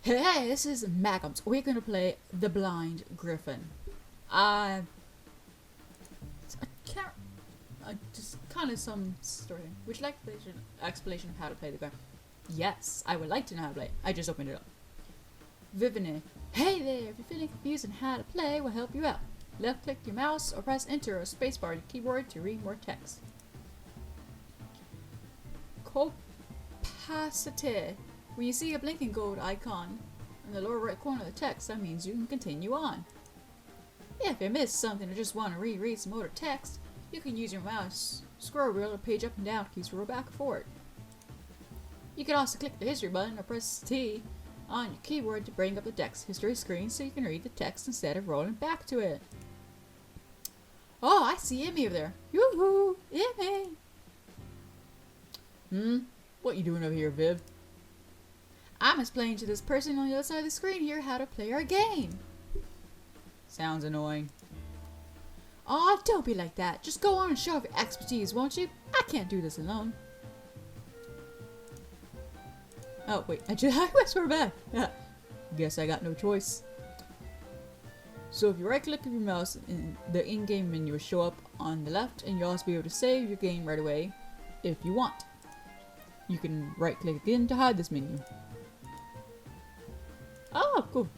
Hey, this is Magums. We're gonna play the Blind Griffin. I can't. Just kind of some story. Would you like an explanation of how to play the game? Yes, I would like to know how to play. I just opened it up. Vivine. Hey there! If you're feeling confused on how to play, we'll help you out. Left click your mouse or press Enter or spacebar on your keyboard to read more text. Capacity. When you see a blinking gold icon in the lower right corner of the text, that means you can continue on. If you missed something or just want to reread some older text, you can use your mouse scroll wheel or page up and down keys to roll back and forward. You can also click the history button or press T on your keyboard to bring up the text history screen so you can read the text instead of rolling back to it. Oh, I see Emmy over there. Yoo-hoo! Emmy! What you doing over here, Viv? I'm explaining to this person on the other side of the screen here how to play our game. Sounds annoying. Aw, don't be like that. Just go on and show off your expertise, won't you? I can't do this alone. Oh, wait. I whispered back. Guess I got no choice. So if you right click your mouse, the in-game menu will show up on the left, and you'll also be able to save your game right away if you want. You can right click again to hide this menu. Oh, cool.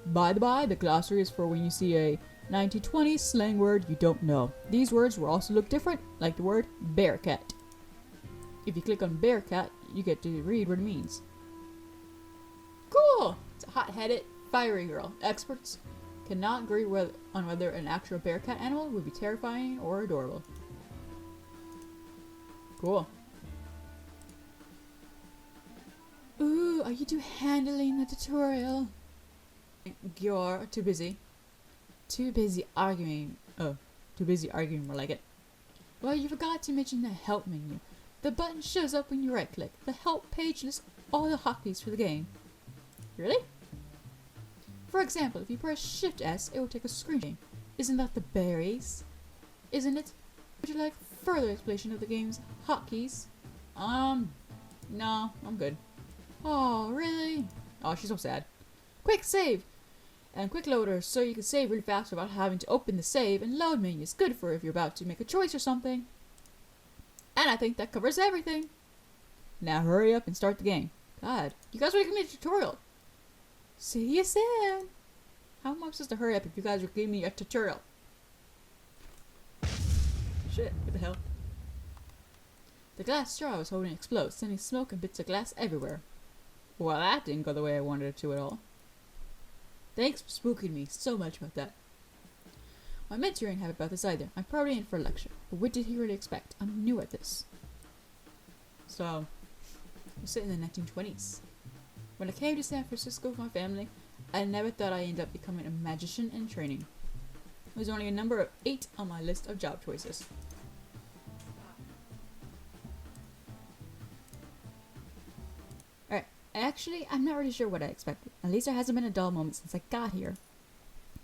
By the by, the glossary is for when you see a 1920s slang word you don't know. These words will also look different, like the word bearcat. If you click on bearcat, you get to read what it means. Cool! It's a hot-headed, fiery girl. Experts cannot agree on whether an actual bearcat animal would be terrifying or adorable. Cool. Ooh, are you two handling the tutorial? You're too busy. Too busy arguing. Oh, too busy arguing, more like it. Well, you forgot to mention the help menu. The button shows up when you right click. The help page lists all the hotkeys for the game. Really? For example, if you press Shift S, it will take a screen. Isn't that the berries? Isn't it? Would you like further explanation of the game's hotkeys? No, I'm good. Oh, really? Oh, she's so sad. Quick save! And quick loader, so you can save really fast without having to open the save and load menu. Is good for if you're about to make a choice or something. And I think that covers everything. Now hurry up and start the game. God, you guys already gave me a tutorial. See you soon. How am I supposed to hurry up if you guys are giving me a tutorial? Shit, what the hell? The glass straw I was holding explodes, sending smoke and bits of glass everywhere. Well, that didn't go the way I wanted it to at all. Thanks for spooking me so much about that. My mentor ain't happy about this either. I'm probably in for a lecture. But what did he really expect? I'm new at this. So, we're set in the 1920s. When I came to San Francisco with my family, I never thought I'd end up becoming a magician in training. It was only a number of 8 on my list of job choices. Alright, actually, I'm not really sure what I expected. At least there hasn't been a dull moment since I got here.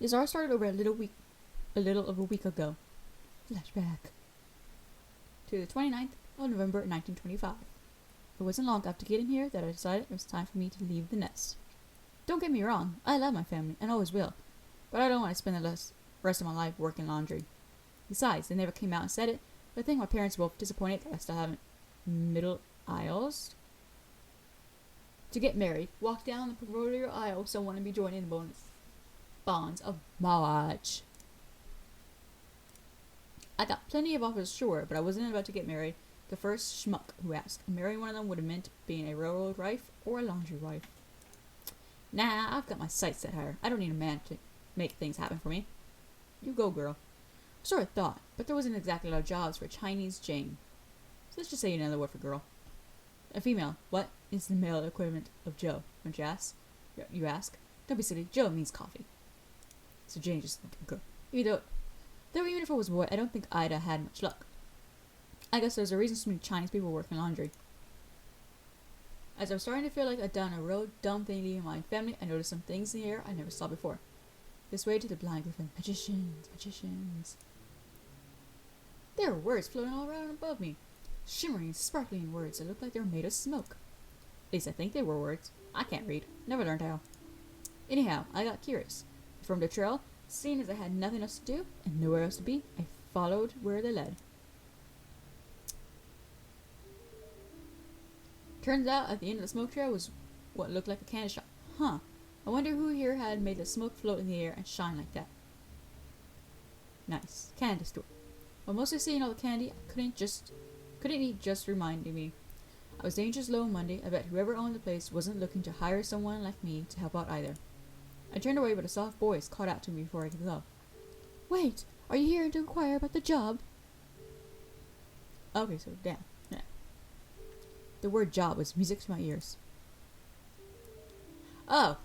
This all started over a little over a week ago. Flashback. To the 29th of November 1925. It wasn't long after getting here that I decided it was time for me to leave the nest. Don't get me wrong, I love my family and always will, but I don't want to spend the rest of my life working laundry. Besides, they never came out and said it, but I think my parents were both disappointed that I still haven't middle aisles to get married. Walk down the proverbial aisle, someone to be joining the bonds of marriage. I got plenty of offers, sure, but I wasn't about to get married the first schmuck who asked. Marrying one of them would have meant being a railroad wife or a laundry wife. Nah, I've got my sights set higher. I don't need a man to make things happen for me. You go, girl. Sort of thought, but there wasn't exactly a lot of jobs for Chinese Jane. So let's just say another word for girl. A female. What is the male equivalent of Joe? Don't you ask? You ask? Don't be silly. Joe means coffee. So Jane just a girl. Even if it was a boy, I don't think Ida had much luck. I guess there's a reason so many Chinese people work in laundry. As I was starting to feel like I'd done a real dumb thing leaving my family, I noticed some things in the air I never saw before. This way to the Blind Griffin. Magicians. There were words floating all around above me. Shimmering, sparkling words that looked like they were made of smoke. At least I think they were words. I can't read. Never learned how. Anyhow, I got curious. From the trail, seeing as I had nothing else to do and nowhere else to be, I followed where they led. Turns out at the end of the smoke trail was what looked like a candy shop. Huh. I wonder who here had made the smoke float in the air and shine like that. Nice. Candy store. While mostly seeing all the candy, I couldn't eat just reminding me. I was dangerous low on Monday. I bet whoever owned the place wasn't looking to hire someone like me to help out either. I turned away, but a soft voice called out to me before I could go. Wait, are you here to inquire about the job? Okay, so damn. Yeah. The word job was music to my ears. Oh.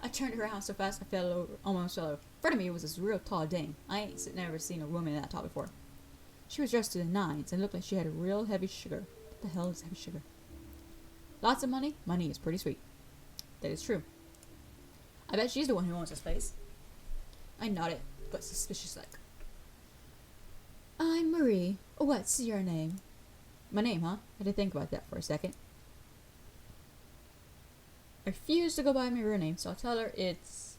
I turned around so fast I fell over, almost fell over. In front of me was this real tall dame. I ain't never seen a woman that tall before. She was dressed to the nines and looked like she had a real heavy sugar. What the hell is heavy sugar? Lots of money? Money is pretty sweet. That is true. I bet she's the one who owns this place. I nodded, but suspicious like. I'm Marie. What's your name? My name, huh? I had to think about that for a second. I refuse to go by my real name, so I'll tell her it's...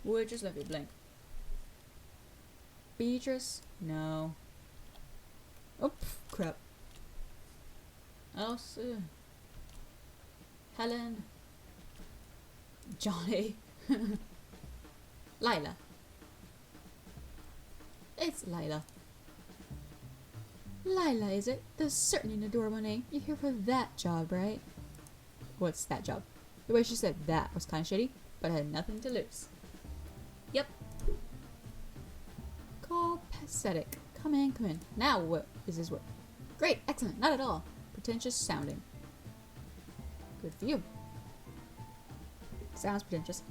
Would just let me blank. Beatrice? No. Oh, crap. Elsa. Helen. Johnny. Lila. It's Lila. Lila, is it? That's certainly an adorable name. You're here for that job, right? What's that job? The way she said that was kind of shitty, but I had nothing to lose. Yep. Copacetic. Come in, come in. Now what is his work? Great, excellent, not at all. Pretentious sounding. Good for you. Sounds pretentious.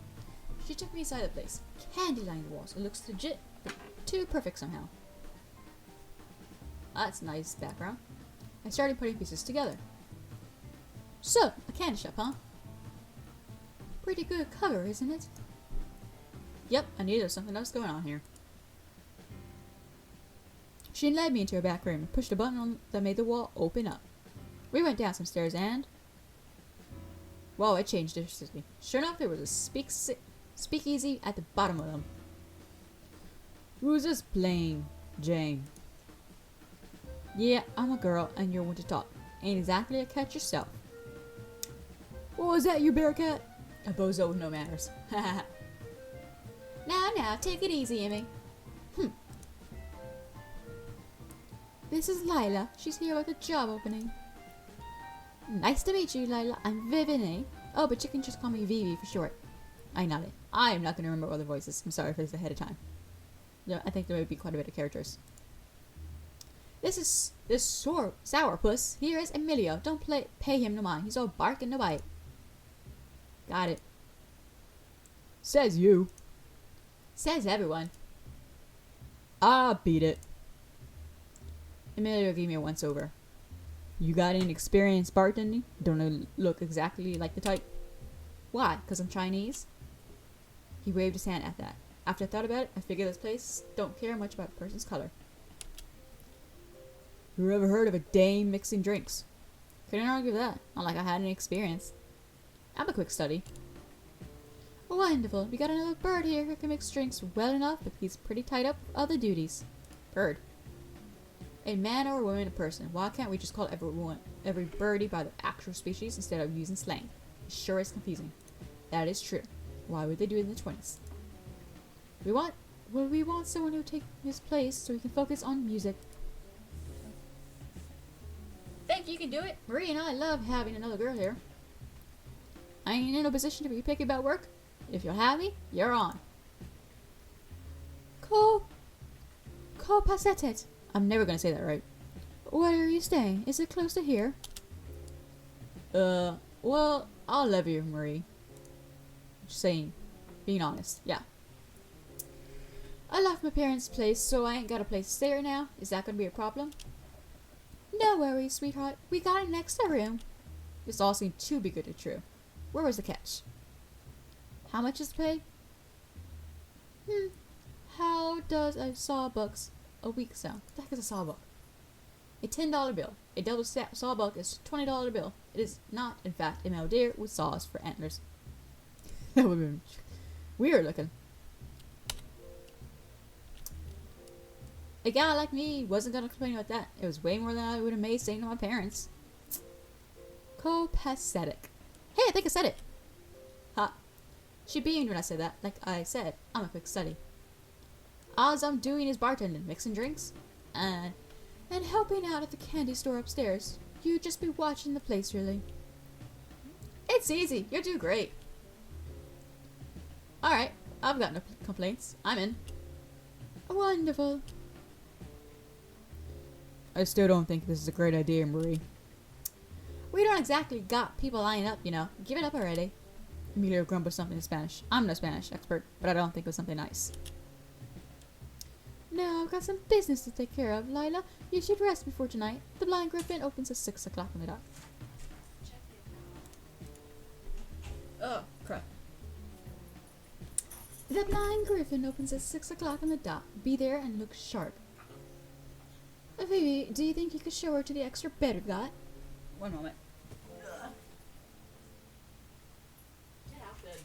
She took me inside the place. Candy lining the walls. It looks legit, but too perfect somehow. That's nice background. I started putting pieces together. So, a candy shop, huh? Pretty good cover, isn't it? Yep, I knew there was something else going on here. She led me into her back room and pushed a button that made the wall open up. We went down some stairs and... Whoa, it changed instantly. Sure enough, there was a speakeasy at the bottom of them. Who's this playing, Jane? Yeah, I'm a girl, and you're one to talk. Ain't exactly a cat yourself. Oh, is that your bear cat? A bozo with no manners. Now, take it easy, Emmy. This is Lila. She's here with a job opening. Nice to meet you, Lila. I'm Vivian. Oh, but you can just call me Vivi for short. I nodded. I am not going to remember all the voices. I'm sorry for this ahead of time. No, I think there may be quite a bit of characters. This sourpuss here is Emilio. Don't pay him no mind. He's all bark and no bite. Got it. Says you. Says everyone. Ah, beat it. Emilio gave me a once over. You got any experience bartending? Don't I look exactly like the type? Why? 'Cause I'm Chinese? He waved his hand at that. After I thought about it, I figured this place don't care much about a person's color. You ever heard of a dame mixing drinks? Couldn't argue with that. Not like I had any experience. I'm a quick study. Wonderful. We got another bird here who can mix drinks well enough, but he's pretty tied up with other duties. Bird. A man or a woman, a person. Why can't we just call every birdie by their actual species instead of using slang? It sure is confusing. That is true. Why would they do it in the 20s? We want someone who will take his place so we can focus on music. Think you can do it? Marie and I love having another girl here. I ain't in a position to be picky about work. If you'll have me, you're on. Copacetet. I'm never gonna say that right. Where are you staying? Is it close to here? Well, I'll love you, Marie. Just saying. Being honest, yeah. I left my parents' place, so I ain't got a place to stay right now. Is that gonna be a problem? No worries, sweetheart. We got an extra room. This all seemed too be good to be true. Where was the catch? How much is the pay? How does a sawbuck a week sound? What the heck is a sawbuck? A $10 bill. A double sawbuck is a $20 bill. It is not, in fact, a male deer with saws for antlers. That would have been weird looking. A guy like me wasn't gonna complain about that. It was way more than I would have made saying to my parents. Copacetic. Hey, I think I said it. Ha. She beamed when I said that. Like I said, I'm a quick study. All I'm doing is bartending, mixing drinks, and helping out at the candy store upstairs. You'd just be watching the place, really. It's easy. You'll do great. Alright, I've got no complaints. I'm in. Wonderful. I still don't think this is a great idea, Marie. We don't exactly got people lining up, you know. Give it up already. Emilio grumbled something in Spanish. I'm no Spanish expert, but I don't think it was something nice. Now, I've got some business to take care of, Lila. You should rest before tonight. The Blind Griffin opens at 6 o'clock on the dot. Oh, crap. The Blind Griffin opens at 6 o'clock on the dot. Be there and look sharp. Phoebe, do you think you could show her to the extra bed we've got? One moment. Get out bed.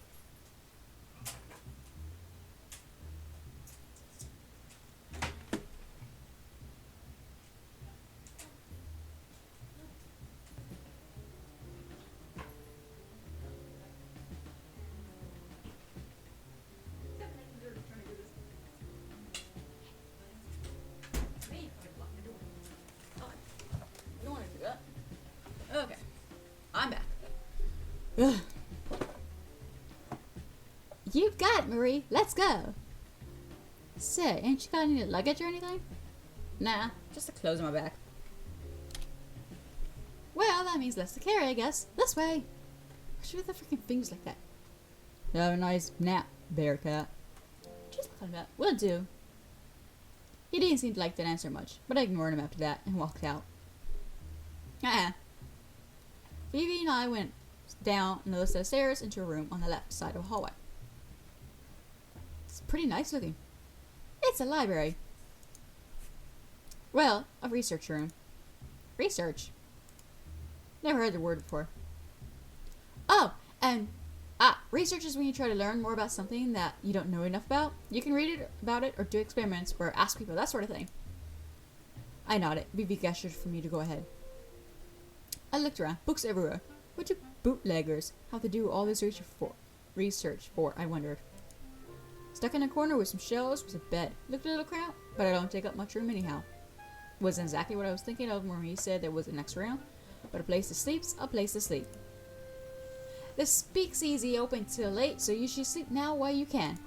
Okay, I'm back. Ugh. You've got it, Marie. Let's go. Say, ain't you got any luggage or anything? Nah, just the clothes on my back. Well, that means less to carry, I guess. This way. What's with the freaking things like that? Have a nice nap, Bearcat. Just look that. Will do. He didn't seem to like that answer much, but I ignored him after that and walked out. Phoebe and I went down another set of stairs into a room on the left side of the hallway. It's pretty nice looking. It's a library. Well, a research room. Research? Never heard the word before. Oh, and research is when you try to learn more about something that you don't know enough about. You can read about it or do experiments or ask people, that sort of thing. I nodded. Phoebe gestured for me to go ahead. I looked around. Books everywhere. What do bootleggers have to do all this research for, I wondered. Stuck in a corner with some shelves was a bed. Looked a little cramped, but I don't take up much room anyhow. Wasn't exactly what I was thinking of when he said there was an extra room, but a place to sleep's a place to sleep. The speakeasy open till late, so you should sleep now while you can.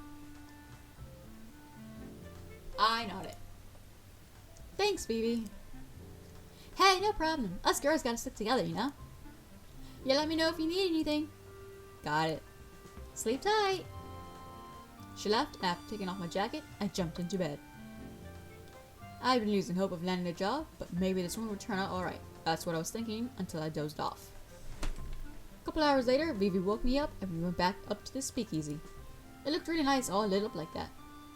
I nodded. Thanks, Phoebe. Hey, no problem. Us girls gotta stick together, you know? You let me know if you need anything. Got it. Sleep tight. She left, and after taking off my jacket, I jumped into bed. I'd been losing hope of landing a job, but maybe this one would turn out alright. That's what I was thinking until I dozed off. A couple hours later, Vivi woke me up and we went back up to the speakeasy. It looked really nice, all lit up like that.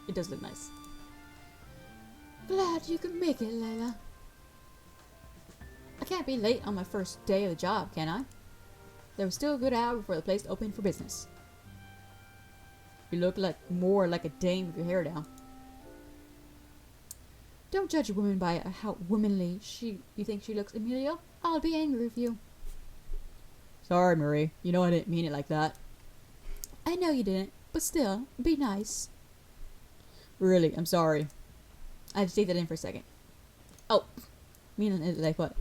It does look nice. Glad you could make it, Layla. I can't be late on my first day of the job, can I? There was still a good hour before the place opened for business. You look more like a dame with your hair down. Don't judge a woman by how womanly you think she looks, Emilio. I'll be angry with you. Sorry, Marie. You know I didn't mean it like that. I know you didn't, but still, be nice. Really, I'm sorry. I had to take that in for a second. Oh, meaning it like what?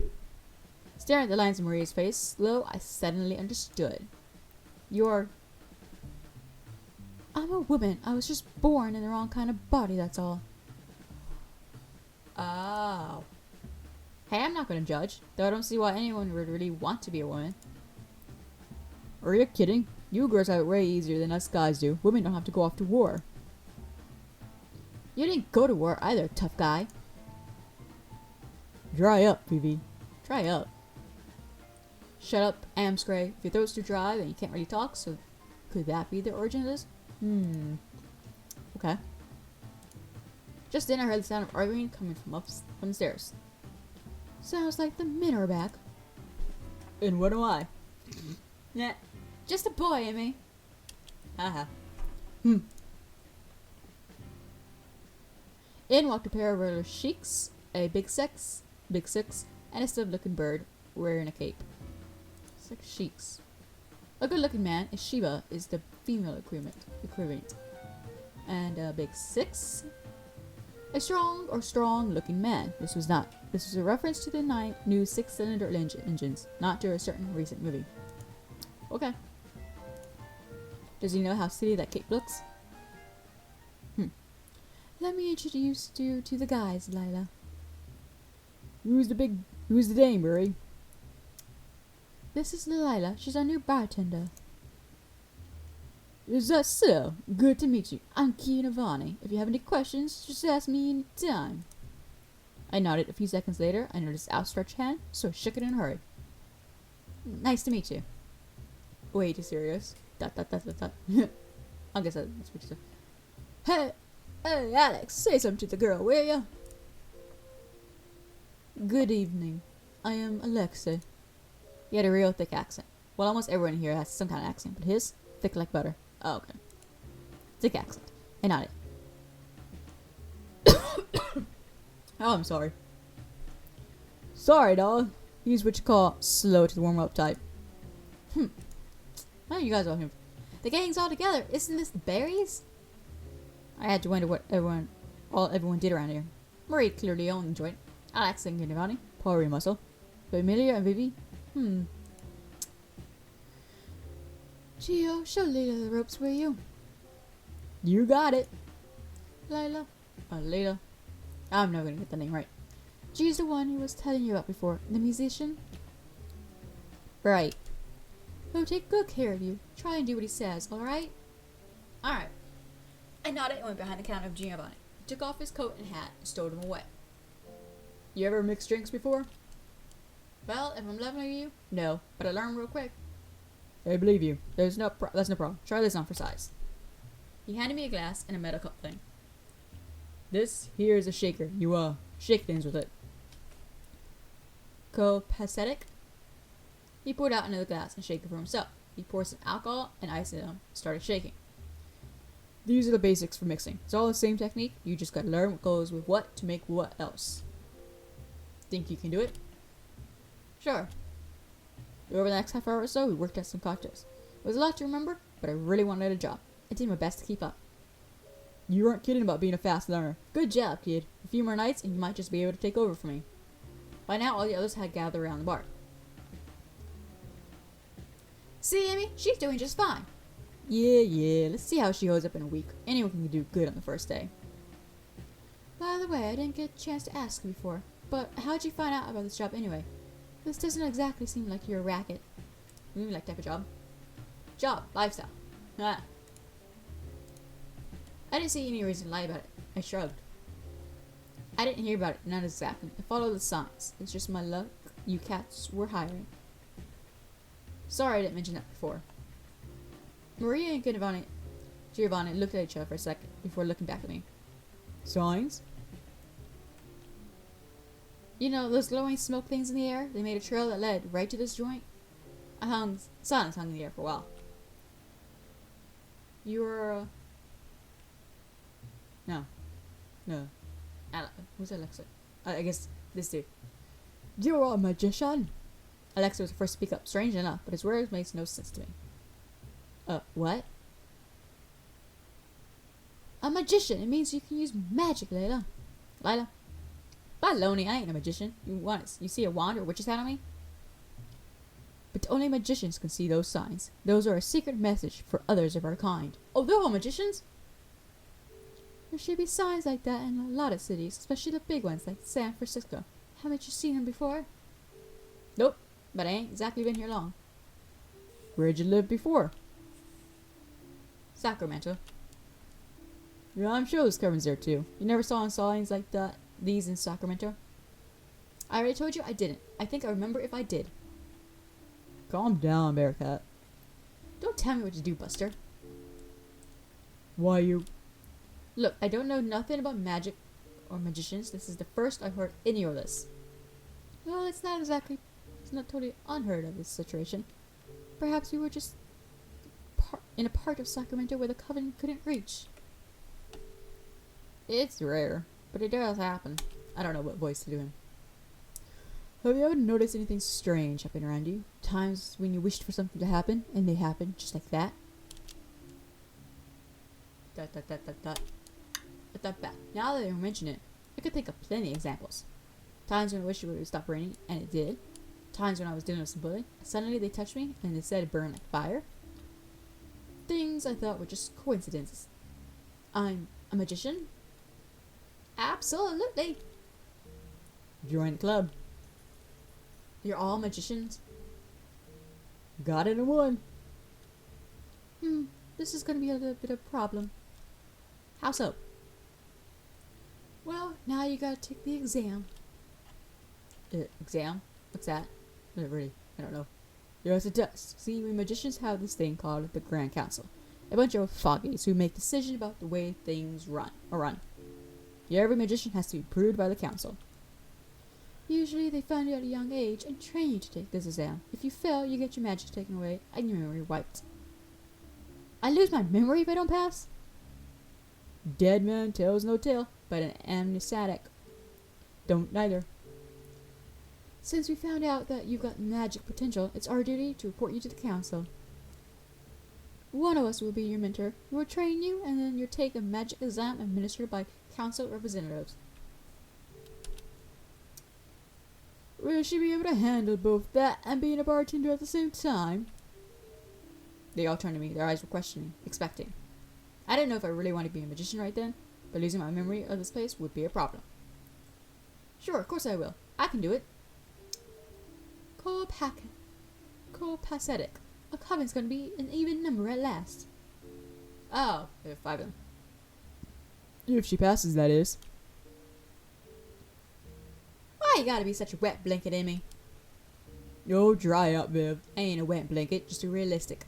Staring at the lines of Maria's face, slow, I suddenly understood. I'm a woman. I was just born in the wrong kind of body, that's all. Oh. Hey, I'm not gonna judge, though I don't see why anyone would really want to be a woman. Are you kidding? You girls have it way easier than us guys do. Women don't have to go off to war. You didn't go to war either, tough guy. Dry up, Phoebe. Dry up. Shut up, Amscray. If your throat's too dry, then you can't really talk, so could that be the origin of this? Okay. Just then I heard the sound of arguing coming from the stairs. Sounds like the men are back. And what am I? Nah, just a boy, Amy. Haha. In walked a pair of roller sheiks, a big six, and a stud-looking bird wearing a cape. It's like sheiks. A good-looking man, a Sheba, is the female equivalent. And a big six, a strong-looking man. This was a reference to the new 6-cylinder engines, not to a certain recent movie. Okay. Does he know how silly that cape looks? Let me introduce you to the guys, Lila. Who's the dame, Murray? This is Lila. She's our new bartender. Is that so? Good to meet you. I'm Key Navani. If you have any questions, just ask me any time. I nodded. A few seconds later, I noticed outstretched hand, so I shook it in a hurry. Nice to meet you. Way too serious. ... I guess that's what you said. Hey, Alex, say something to the girl, will ya? Good evening. I am Alexei. He had a real thick accent. Well, almost everyone here has some kind of accent, but his, thick like butter. Oh, okay. Thick accent. I nodded. Oh, I'm sorry. Sorry, dog. He's what you call slow to the warm-up type. Oh, you guys all here. The gang's all together. Isn't this the berries? I had to wonder what everyone did around here. Marie clearly owned the joint. Alex and Giovanni, Poirier muscle. But Amelia and Vivi, Gio, show Lila the ropes, will you? You got it. Lila. Lila. I'm never gonna get the name right. Gio's the one who was telling you about before. The musician? Right. He'll take good care of you. Try and do what he says, alright? Alright. I nodded and went behind the counter of Giovanni. He took off his coat and hat and stowed them away. You ever mixed drinks before? Well, if I'm leveling you, no. But I learned real quick. I believe you. That's no problem. Try this on for size. He handed me a glass and a metal cup thing. This here is a shaker. You, shake things with it. Copacetic? He poured out another glass and shaker for himself. He poured some alcohol and ice in them and started shaking. These are the basics for mixing. It's all the same technique. You just gotta learn what goes with what to make what else. Think you can do it? Sure. Over the next half hour or so, we worked out some cocktails. It was a lot to remember, but I really wanted a job. I did my best to keep up. You weren't kidding about being a fast learner. Good job, kid. A few more nights and you might just be able to take over for me. By now, all the others had gathered around the bar. See, Amy? She's doing just fine. Yeah. Let's see how she holds up in a week. Anyone can do good on the first day. By the way, I didn't get a chance to ask you before, but how'd you find out about this job anyway? This doesn't exactly seem like your racket. Like type of job. Job, lifestyle. I didn't see any reason to lie about it. I shrugged. I didn't hear about it, not exactly. I followed the signs. It's just my luck. You cats were hiring. Sorry I didn't mention that before. Maria and Giovanni looked at each other for a second before looking back at me. Signs? You know those glowing smoke things in the air? They made a trail that led right to this joint. Silence hung in the air for a while. You were, No. Who's Alexa? I guess this dude. You're a magician? Alexa was the first to speak up, strange enough, but his words makes no sense to me. What? A magician. It means you can use magic, Lila. Baloney, I ain't a magician. You see a wand or witch's hat on me? But only magicians can see those signs. Those are a secret message for others of our kind. Oh, they're all magicians? There should be signs like that in a lot of cities, especially the big ones like San Francisco. Haven't you seen them before? Nope, but I ain't exactly been here long. Where'd you live before? Sacramento. Yeah, I'm sure there's Kevin's there too. You never saw signs like these in Sacramento? I already told you I didn't. I think I remember if I did. Calm down, Bearcat. Don't tell me what to do, Buster. Why you... Look, I don't know nothing about magic or magicians. This is the first I've heard any of this. Well, it's not totally unheard of, this situation. Perhaps we were just in a part of Sacramento where the Coven couldn't reach. It's rare, but it does happen. I don't know what voice to do him. Have you ever noticed anything strange happening around you? Times when you wished for something to happen, and they happen just like that? Now that you mention it, I could think of plenty of examples. Times when I wished it would stop raining, and it did. Times when I was dealing with some bullying, suddenly they touched me, and instead it burned like fire. Things I thought were just coincidences. I'm a magician? Absolutely! Join the club. You're all magicians? Got it in one. This is gonna be a little bit of a problem. How so? Well, now you gotta take the exam. Exam? What's that? Not really. I don't know. Yes, it does. See, we magicians have this thing called the Grand Council. A bunch of foggies who make decisions about the way things run. Every magician has to be approved by the council. Usually they find you at a young age and train you to take this exam. If you fail, you get your magic taken away and your memory wiped. I lose my memory if I don't pass? Dead man tells no tale, but an amnesiac don't neither. Since we found out that you've got magic potential, it's our duty to report you to the council. One of us will be your mentor. We will train you, and then you'll take a magic exam administered by council representatives. Will she be able to handle both that and being a bartender at the same time? They all turned to me. Their eyes were questioning, expecting. I didn't know if I really wanted to be a magician right then, but losing my memory of this place would be a problem. Sure, of course I will. I can do it. Copacetic. A coven's gonna be an even number at last. Oh, there are 5 of them. If she passes, that is. Why you gotta be such a wet blanket, Amy? Oh, dry up, Viv. I ain't a wet blanket, just a realistic.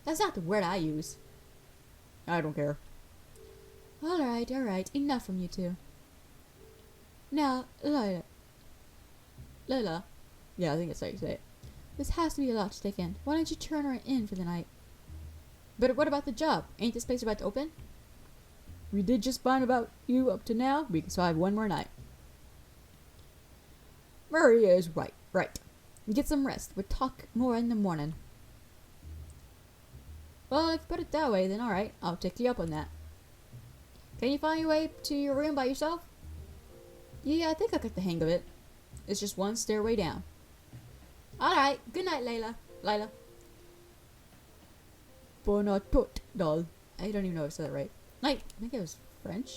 That's not the word I use. I don't care. Alright, enough from you two. Now, Lila. Yeah, I think that's how you say it. This has to be a lot to take in. Why don't you turn her in for the night? But what about the job? Ain't this place about to open? We did just fine about you up to now. We can survive one more night. Maria is right. Get some rest. We'll talk more in the morning. Well, if you put it that way, then alright. I'll take you up on that. Can you find your way to your room by yourself? Yeah, I think I got the hang of it. It's just one stairway down. Alright, good night, Lila. Bon appetit, doll. I don't even know if I said that right. Like, I think it was French.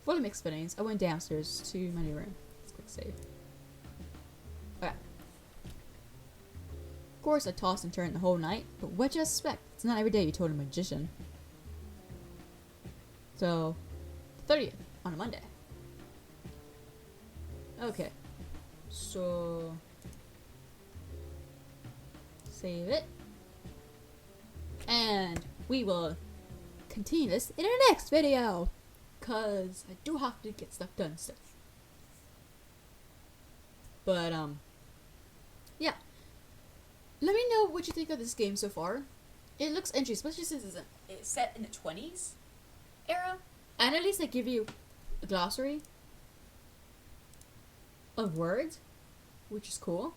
Full of mixed feelings, I went downstairs to my new room. Let's click save. Okay. Of course, I tossed and turned the whole night, but what you expect? It's not every day you told a magician. So, the 30th, on a Monday. Okay. So, save it. And we will continue this in our next video. Because I do have to get stuff done still. But, yeah. Let me know what you think of this game so far. It looks interesting, especially since it's set in the 20s era. And at least they give you a glossary of words, which is cool.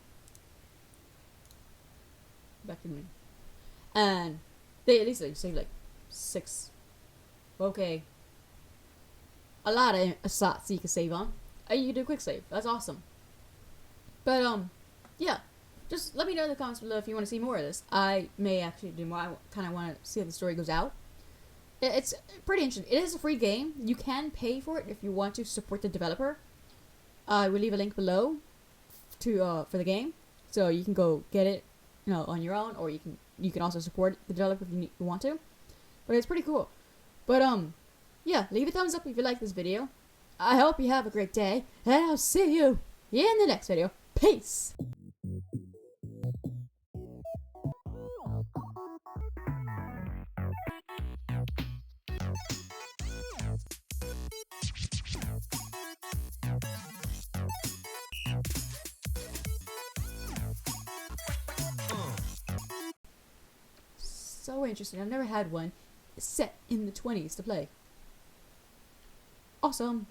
Back to me. And they at least save like 6. Okay. A lot of slots you can save on. And you can do a quick save. That's awesome. But yeah. Just let me know in the comments below if you want to see more of this. I may actually do more. I kind of want to see how the story goes out. It's pretty interesting. It is a free game. You can pay for it if you want to support the developer. I will leave a link below to for the game, so you can go get it, on your own, or you can also support the developer if you want to. But it's pretty cool. But yeah, leave a thumbs up if you like this video. I hope you have a great day, and I'll see you in the next video. Peace. so interesting. I've never had one set in the 20s to play. Awesome.